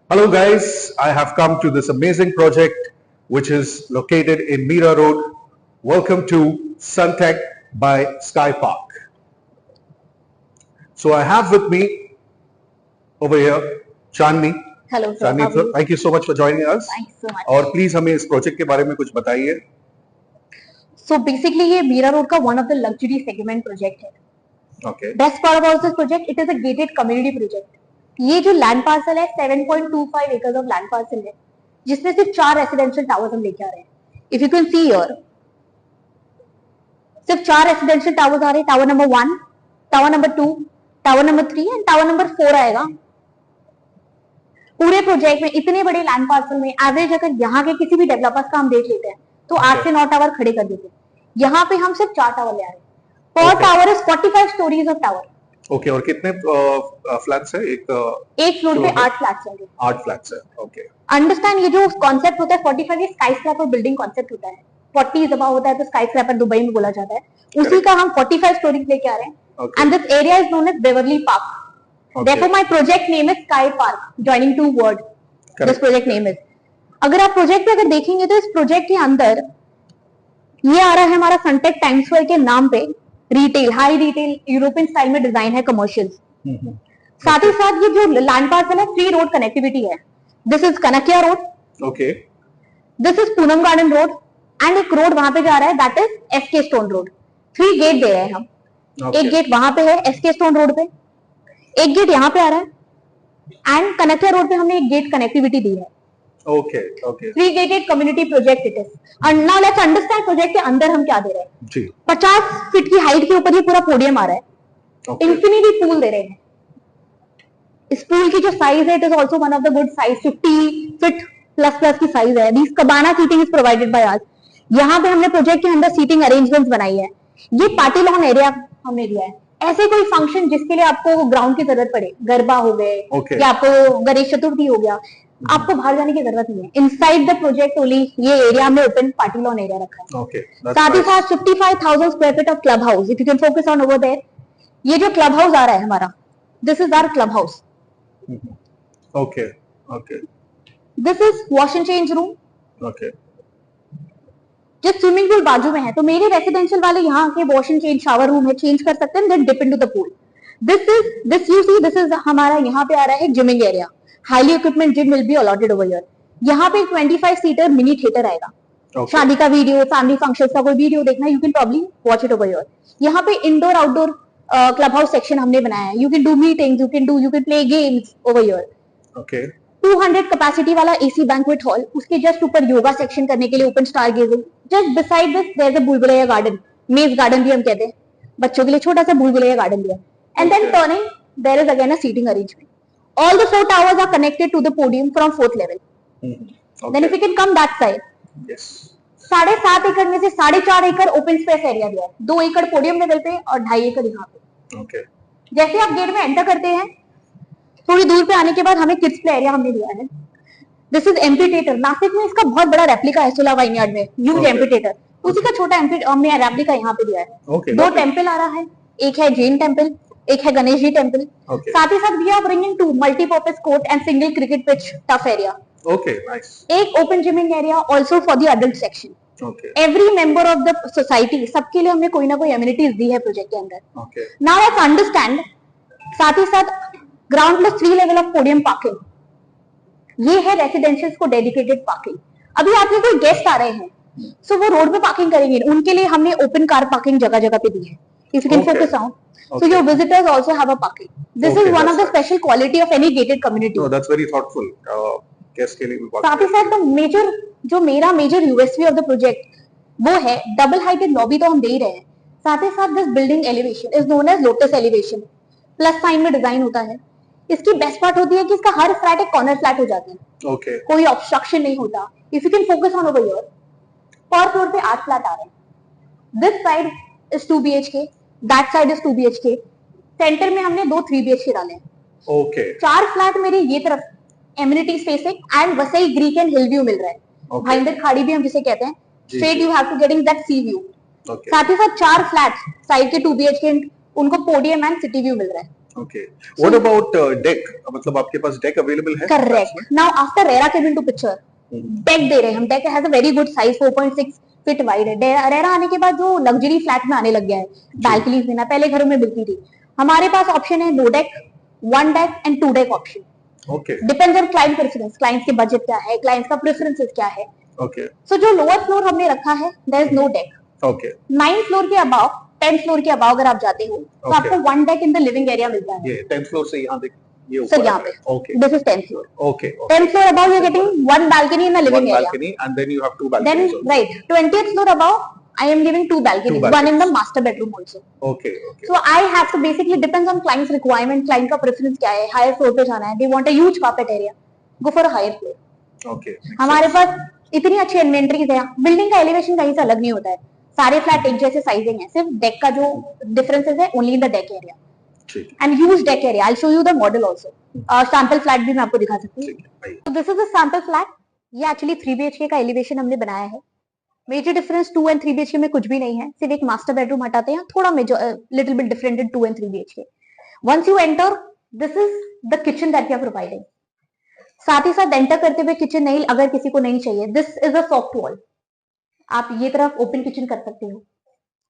Hello guys, I have come to this amazing project which is located in Mira Road. Welcome to Suntech by Sky Park. So I have with me over here Chandni. Hello sir, Chandni, how are you? thank you so much for joining us. Thank you so much. और please हमें इस project के बारे में कुछ बताइए. So basically ये Meera road का one of the luxury segment project है. Okay. Best part about this project, it is a gated community project. ये जो लैंड पार्सल है 7.25 एकर्स ऑफ लैंड पार्सल है, जिसमें सिर्फ 4 रेसिडेंशियल टावर्स हम लेके आ रहे हैं. If you can see here, सिर्फ 4 रेसिडेंशियल टावर्स आ रहे हैं. Tower number 1, tower number 2, tower number 3 and tower number 4 आएगा. पूरे प्रोजेक्ट में इतने बड़े लैंड पार्सल में एवरेज अगर यहाँ के किसी भी डेवलपर्स का हम देख लेते हैं तो 8 से 9 टावर खड़े कर देते हैं. यहाँ पे हम सिर्फ 4 टावर ले आ रहे हैं. पर tower is 45 stories of tower. Okay, और कितने फ्लैट्स है? एक फ्लोर पे 8 फ्लैट्स होंगे. 8 फ्लैट्स है. ओके. अंडरस्टैंड, ये जो कॉन्सेप्ट होता है 45 ये स्काई स्क्रैपर बिल्डिंग कॉन्सेप्ट होता है. 40 इज अबाउट होता है तो स्काई स्क्रैपर दुबई में बोला जाता है. उसी का हम 45 स्टोरीज लेके आ रहे हैं. And this area is known as Beverly Park. Therefore my project name is Sky Park, joining two words. This project name is. अगर आप प्रोजेक्ट पे अगर देखेंगे तो इस प्रोजेक्ट के अंदर ये आ रहा है हमारा सनटेक टाइम स्क्वायर के नाम पे. Retail, high retail european style में डिजाइन है, कमर्शियल. साथ ही साथ ये जो लैंड पार्सल है 3 रोड कनेक्टिविटी है. This is Kanakia road. Okay. This is Poonam garden road and एक रोड वहां पे जा रहा है, that is SK stone road. 3 gate दे रहे हैं हम. एक गेट वहां पे है एसके स्टोन रोड पे, एक गेट यहाँ पे आ रहा है एंड कनकिया रोड पे हमने एक गेट कनेक्टिविटी दी है. Okay. Okay. 3 gated community project it is. And now let's understand project के अंदर हम क्या दे रहे हैं. जी. 50 फीट की हाइट के ऊपर ये पूरा पोडियम आ रहा है. इंफिनिटी पूल दे रहे हैं. इस पूल की जो साइज है it is also one of the good size. 50 feet plus plus की साइज है. This cabana seating is provided by us. यहाँ पे हमने प्रोजेक्ट के अंदर सीटिंग अरेंजमेंट्स बनाई है. ये पार्टी लॉन एरिया हमने दिया है. ऐसे कोई फंक्शन जिसके लिए आपको ग्राउंड की जरूरत पड़े, गरबा हो गए या आपको गणेश चतुर्थी हो गया, आपको बाहर जाने की जरूरत नहीं है. इनसाइड द प्रोजेक्ट ओनली ये एरिया में ओपन पार्टी लॉन एरिया रखा है. Okay, साथ ही साथ 55,000 square feet of club house. If you can focus on over there, ये जो क्लब हाउस आ रहा है हमारा, this is our club house. Okay. Okay. This is wash and change room. Okay. जो स्विमिंग पूल बाजू में है, तो मेरे रेसिडेंशियल वाले यहाँ के wash and change shower room है, चेंज कर सकते हैं, then dip into the pool. This you see, this is हमारा यहाँ पे आ रहा है gymming area. Highly equipment gym will be allotted over here. यहाँ पे 25 सीटर मिनी थिएटर आएगा. शादी का वीडियो, फैमिली फंक्शंस का कोई वीडियो देखना, you can probably watch it over here. यहाँ पे indoor outdoor club house section हमने बनाया है. You can do meetings, you can play games over here. Okay. 200 capacity वाला एसी बैंक्वेट हॉल, उसके जस्ट ऊपर योगा सेक्शन करने के लिए open star gazing. Just beside this there is a बुलबुलैया गार्डन, मेज गार्डन भी हम कहते हैं, बच्चों के लिए छोटा सा बुलबुलैया गार्डन दिया. And then turning there is again a seating arrangement. All the 4 towers are connected to the podium from 4th level. Okay. Then if you can come that side. Yes. 7.5 एकड़ में से 4.5 एकड़ ओपन स्पेस एरिया दिया है. 2 एकड़ podium level पे और 2.5 एकड़ यहाँ पे. Okay. जैसे आप गेट में एंटर करते हैं, थोड़ी दूर पे आने के बाद हमें किड्स प्ले एरिया हमने दिया है. This is amphitheatre. नासिक में इसका बहुत बड़ा रेप्लिका है सोला वाइनयार्ड में, ह्यूज एम्फीथिएटर. उसी का छोटा हमने रेप्लिका यहाँ पे दिया है. 2 टेम्पल आ रहा है, एक है जैन टेम्पल, एक है गणेश जी टेम्पल. साथ ही साथ we are bringing 2 multipurpose court and single cricket pitch turf area. Okay, nice. एक open gymming area also for the adult section. Okay. Every member of the society, सबके लिए हमने कोई ना कोई एमिनिटीज दी है प्रोजेक्ट के अंदर. ओके. Now let's understand. साथ ही साथ ground plus 3 level of podium parking. ये है रेसिडेंशियल्स को डेडिकेटेड पार्किंग. अभी आपके कोई गेस्ट आ रहे हैं, सो वो रोड पे पार्किंग करेंगे, उनके लिए हमने ओपन कार पार्किंग जगह जगह पे दी है. If you can focus on, so your visitors also have a parking. This is one of the special quality of any gated community. No, that's very thoughtful. Guest के लिए भी साथ ही साथ मेरा major USP of the project वो है double heighted lobby तो हम दे ही रहे हैं. साथ ही साथ this building elevation is known as lotus elevation. Plus sign में डिजाइन होता है. इसकी बेस्ट पार्ट होती है कि इसका हर फ्लैट एक कॉर्नर फ्लैट हो जाता है. Okay. कोई ऑब्स्ट्रक्शन नहीं होता. If you can focus on over here, पर फ्लोर पे 8 फ्लैट आ रहे हैं. This side is 2 BHK, that side is 2 BHK. Centre में हमने 2 3 BHK डाले हैं. ओके. 4 फ्लैट मेरे ये तरफ amenity spacing and Vasai creek and hill view मिल रहा है. भाईंदर खाड़ी भी हम जिसे कहते हैं. Straight you have to getting that sea view. साथ ही साथ 4 फ्लैट साइड के 2 BHK उनको पोडियम एंड सिटी व्यू मिल रहा है. Okay. What about deck? मतलब आपके पास deck available है? Correct. Now after RERA came into picture, deck दे रहे हैं हम. Deck has a very good size, 4.6 feet wide है. RERA आने के बाद जो लग्जरी फ्लैट में आने लग गया है, बालकनीज देना पहले घरों में मिलती थी. हमारे पास ऑप्शन है 2 deck, 1 deck and 2 deck option. Okay. Depends on client preference. Client के बजट क्या है, क्लाइंट का प्रेफरेंसेस क्या है. Okay. सो जो लोअर फ्लोर हमने रखा है, there is no deck. Okay. 9th floor के अबाव, 10th फ्लोर के अबाव अगर आप जाते हो तो आपको 1 deck in the living area मिलता है. ये 10th फ्लोर से यहाँ देख ये सर ऊपर यहाँ पे. Okay. This is 10th floor. Okay. 10th floor above you're getting 1 balcony in the living One area. balcony and then you have 2 Then balconies also. right, 20th floor above I am giving 2 balconies, one in the master bedroom also. Okay. Okay. So I have to basically depends on client's requirement, client का preference क्या है, higher floor पे जाना है, they want a huge carpet area, go for a higher floor. Okay. हमारे पास इतनी अच्छी inventories है. बिल्डिंग का एलिवेशन कहीं से अलग नहीं होता है. सारे फ्लैट एक जैसे साइजिंग है, सिर्फ डेक का जो डिफरेंसेस है only in the deck area and huge deck area. I show you the model also. Sample flat भी मैं आपको दिखा सकती हूँ. तो this is a sample flat. ये एक्चुअली 3 BHK का एलिवेशन हमने बनाया है. मेजर डिफरेंस 2 एंड 3 BHK में कुछ भी नहीं है, सिर्फ एक मास्टर बेडरूम हटाते हैं, थोड़ा major little bit different in 2 and 3 BHK. Once you enter, this is the kitchen that we are providing. साथ ही साथ एंटर करते हुए किचन नहीं, अगर किसी को नहीं चाहिए, this is a soft wall. आप ये तरफ ओपन किचन कर सकते हो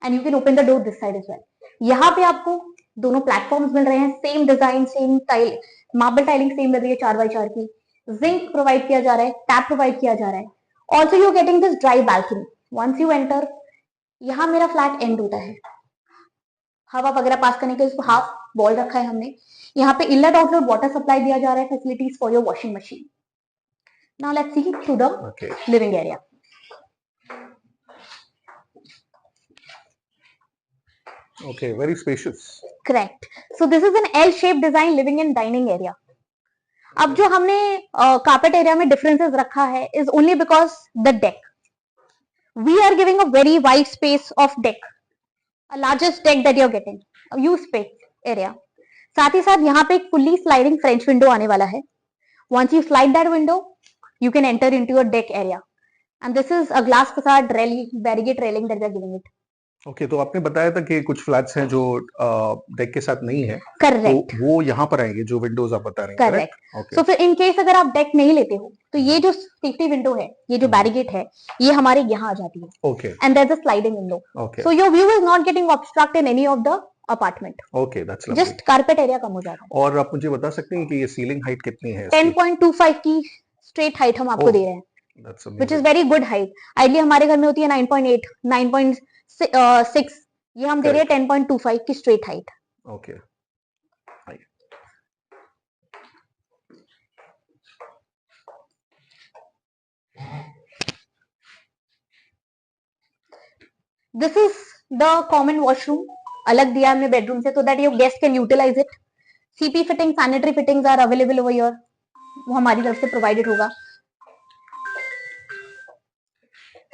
and you can open the door this side as well. यहाँ पे आपको दोनों प्लेटफॉर्म्स मिल रहे हैं, same design, same tile, marble tiling same मिल रही है 4x4 की. जिंक प्रोवाइड किया जा रहा है, टैप प्रोवाइड किया जा रहा है. Also you getting this dry balcony. Once you enter, यहाँ मेरा फ्लैट एंड होता है. हवा वगैरह पास करने के लिए हाफ वॉल रखा है हमने. यहाँ पे इनलेट आउटलेट वाटर सप्लाई दिया जा रहा है, facilities for your washing machine. Now let's see to the living area. Okay, very spacious. Correct. So this is an L-shaped design living and dining area. अब जो हमने कार्पेट एरिया में differences रखा है is only because the deck. We are giving a very wide space of deck, a largest deck that you're getting, a huge space area. साथ ही साथ यहाँ पे एक fully sliding French window आने वाला है. Once you slide that window, you can enter into your deck area. And this is a glass facade barricade railing that we are giving it. Okay तो आपने बताया था कि कुछ फ्लैट्स हैं जो डेक के साथ नहीं है. करेक्ट. तो वो यहाँ पर आएंगे जो विंडोज आप बता रहे हैं. करेक्ट. सो फिर इन केस अगर आप डेक नहीं लेते हो तो ये जो सेफ्टी विंडो है, ये जो बैरिकेड है, ये हमारे यहाँ आ जाती है. Okay. And there is a sliding window. So your view is not getting obstruct in any of the apartment. Okay, that's lovely. Just carpet area कम हो जाता है. और आप मुझे बता सकते हैं कि ये सीलिंग हाइट कितनी है? 10.25 की स्ट्रेट हाइट हम आपको दे रहे हैं, which is very good height. Ideally हमारे घर में होती है 9.8, 9.6. ये हम दे रहे हैं 10.25 की straight height. Okay. This is the common washroom. अलग दिया हमने बेडरूम से, so that your guest can utilize it. CP fitting, sanitary fittings are available over here. वो हमारी तरफ से प्रोवाइडेड होगा.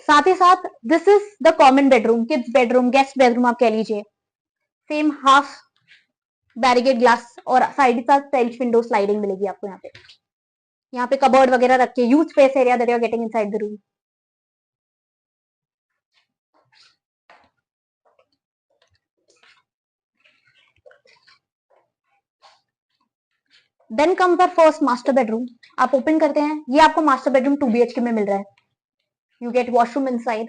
साथ ही साथ this is the common bedroom, kids bedroom, guest bedroom आप कह लीजिए. सेम हाफ बैरिकेड ग्लास और साइड के साथ फ्रेंच विंडो स्लाइडिंग मिलेगी आपको. यहाँ पे कबर्ड वगैरह रख के huge space area that you are getting inside the room. Then comes our first master bedroom. आप ओपन करते हैं, ये आपको मास्टर बेडरूम 2 BHK में मिल रहा है. You get washroom inside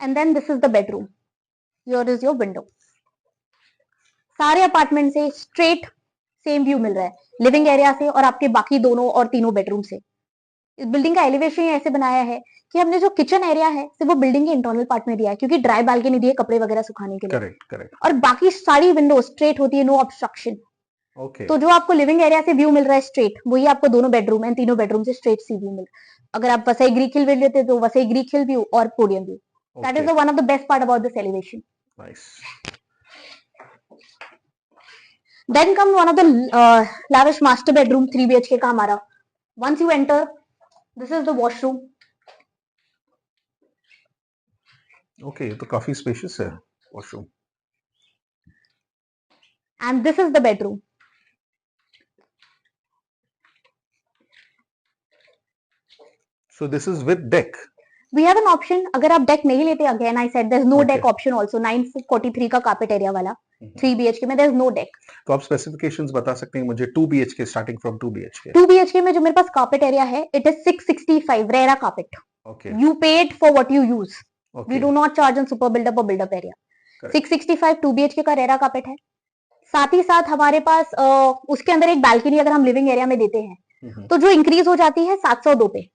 and then this is the bedroom. Here is your window. सारे अपार्टमेंट से स्ट्रेट सेम व्यू मिल रहा है, लिविंग एरिया से और आपके बाकी दोनों और तीनों बेडरूम से. इस बिल्डिंग का एलिवेशन ऐसे बनाया है कि हमने जो किचन एरिया है सिर्फ वो बिल्डिंग के इंटरनल पार्ट में दिया है, क्योंकि ड्राई बालकनी दी है कपड़े वगैरह सुखाने के लिए. Correct, correct. और बाकी सारी विंडो स्ट्रेट होती है, नो ऑब्स्ट्रक्शन. ओके. तो जो आपको लिविंग एरिया से व्यू मिल रहा है स्ट्रेट, वही आपको दोनों बेडरूम एंड तीनों बेडरूम से स्ट्रेट सी व्यू मिल रहा है. अगर आप वसई ग्रीक हिल व्यू लेते तो वसई ग्रीक हिल व्यू और podium view. That is one of the best part about this elevation. Nice. Then comes one of the lavish master bedroom 3 BHK का हमारा. Once you enter, this is the washroom. Okay, ये तो काफी spacious है washroom. And this is the bedroom. So this is with deck. We have an option, अगर आप deck नहीं लेते, again I said there's no Okay. deck option also, 943 का carpet area वाला, 3 BHK में there's no deck. तो आप specifications बता सकते हैं मुझे 2 BHK starting from 2 BHK? 2 BHK में जो मेरे पास carpet area है, it is 665 RERA carpet. Okay. You paid for what you use. Okay. We do not charge on super build up or build up area. Correct. 665 2 BHK का RERA carpet है. साथ ही साथ हमारे पास उसके अंदर एक बालकनी अगर हम लिविंग एरिया में देते हैं तो जो इंक्रीज हो जाती है 702 पे.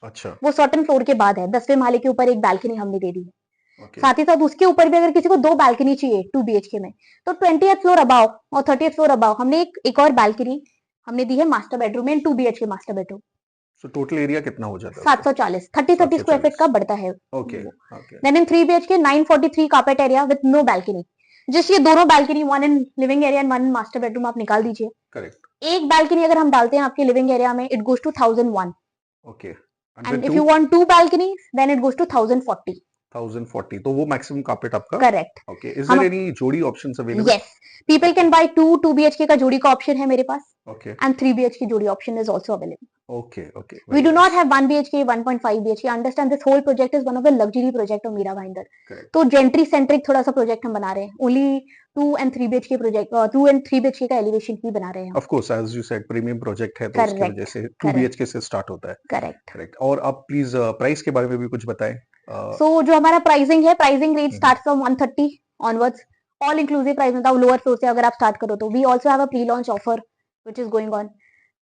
अच्छा. वो सर्टेन फ्लोर के बाद है, 10वें माले के ऊपर एक बालकनी हमने दे दी है. Okay. साथ ही साथ उसके ऊपर भी अगर किसी को 2 बालकनी चाहिए 2 BHK में तो 20th फ्लोर अबाव और 30th फ्लोर अबाव हमने एक और बालकनी हमने दी है मास्टर बेडरूम में, 2 BHK master bedroom. So total area कितना हो जाता है? 740 30 स्क्वायर फीट का बढ़ता है. Okay. Okay. Then in 3 BHK 943 carpet area with no balcony. जिस ये दोनों balcony, one in living area and one in master bedroom आप निकाल दीजिए. करेक्ट. एक बालकनी अगर हम डालते हैं आपके लिविंग एरिया में, it goes to 1001. Okay. And if you want 2 balconies then it goes to 1040. 1040. तो वो मैक्सिमम कार्पेट आपका? Correct. Okay. Is there any जोड़ी options available? Yes, people can buy 2 BHK का जोड़ी का ऑप्शन है मेरे पास. ओके. एंड 3 BHK जोड़ी option is also available. Okay. Okay. We do not have 1 BHK, 1.5 BHK. Understand this whole project is one of the luxury project of Mira Bhinder. Correct. तो gentry centric थोड़ा सा project हम बना रहे हैं. Only 2 and 3 BHK project, 2 and 3 BHK का elevation ही बना रहे हैं. Of course as you said premium project है तो उसकी Correct. वजह से 2 Correct. BHK से स्टार्ट होता है. करेक्ट. करेक्ट. और आप प्लीज प्राइस के बारे में भी कुछ बताएं. सो जो हमारा प्राइसिंग है, pricing range start from 130 onwards. All inclusive price मतलब लोअर फ्लोर से अगर आप स्टार्ट करो तो we also have a pre launch offer which is going on.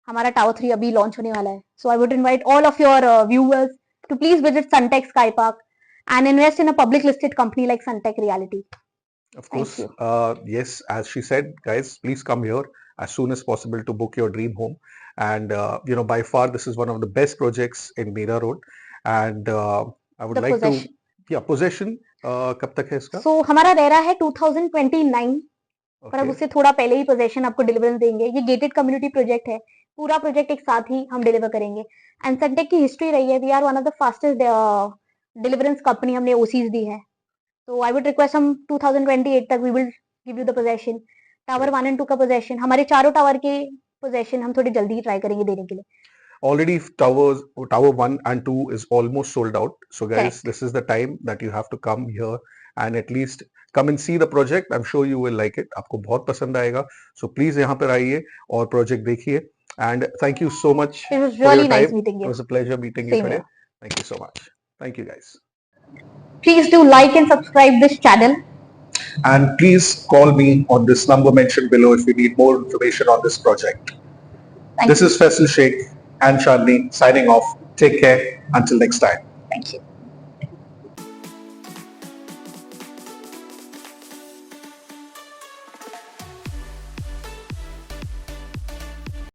हमारा टावर 3 अभी लॉन्च होने वाला है. So I would invite all of your viewers to please visit Sunteck Sky Park and invest in a public listed company like Sunteck Realty. Of course. Yes, as she said, guys, please come here as soon as possible to book your dream home. And by far, this is one of the best projects in Mira Road. And I would The like possession. to, possession. कब तक है इसका? So हमारा RERA है 2029. पर अब Okay. उससे थोड़ा पहले ही पोजेशन आपको डिलीवरेंस देंगे. ये गेटेड कम्युनिटी प्रोजेक्ट है. पूरा प्रोजेक्ट एक साथ ही हम डिलीवर करेंगे. एंड Sunteck की हिस्ट्री रही है, we are one of the fastest deliverance company. हमने ओसीज दी है. तो आई वुड रिक्वेस्ट हम 2028 तक we will give you the possession. Tower 1 and 2 का पोजेशन, हमारे चारों टावर के पोजेशन हम थोड़ी जल्दी ट्राई करेंगे देने के लिए. Already tower 1 and 2 is almost sold out. So guys, Correct. this is the time that you have to come here and at least come and see the project. I'm sure you will like it. आपको बहुत पसंद आएगा. So please यहाँ पर आइए और project देखिए. And thank you so much. It was for your really nice time. meeting It you. was a pleasure meeting you Same today. here. Thank you so much. Thank you guys. Please do like and subscribe this channel. And please call me on this number mentioned below if you need more information on this project. Thank This is Faisal Sheikh and Shalini signing off. Take care. Until next time. Thank you.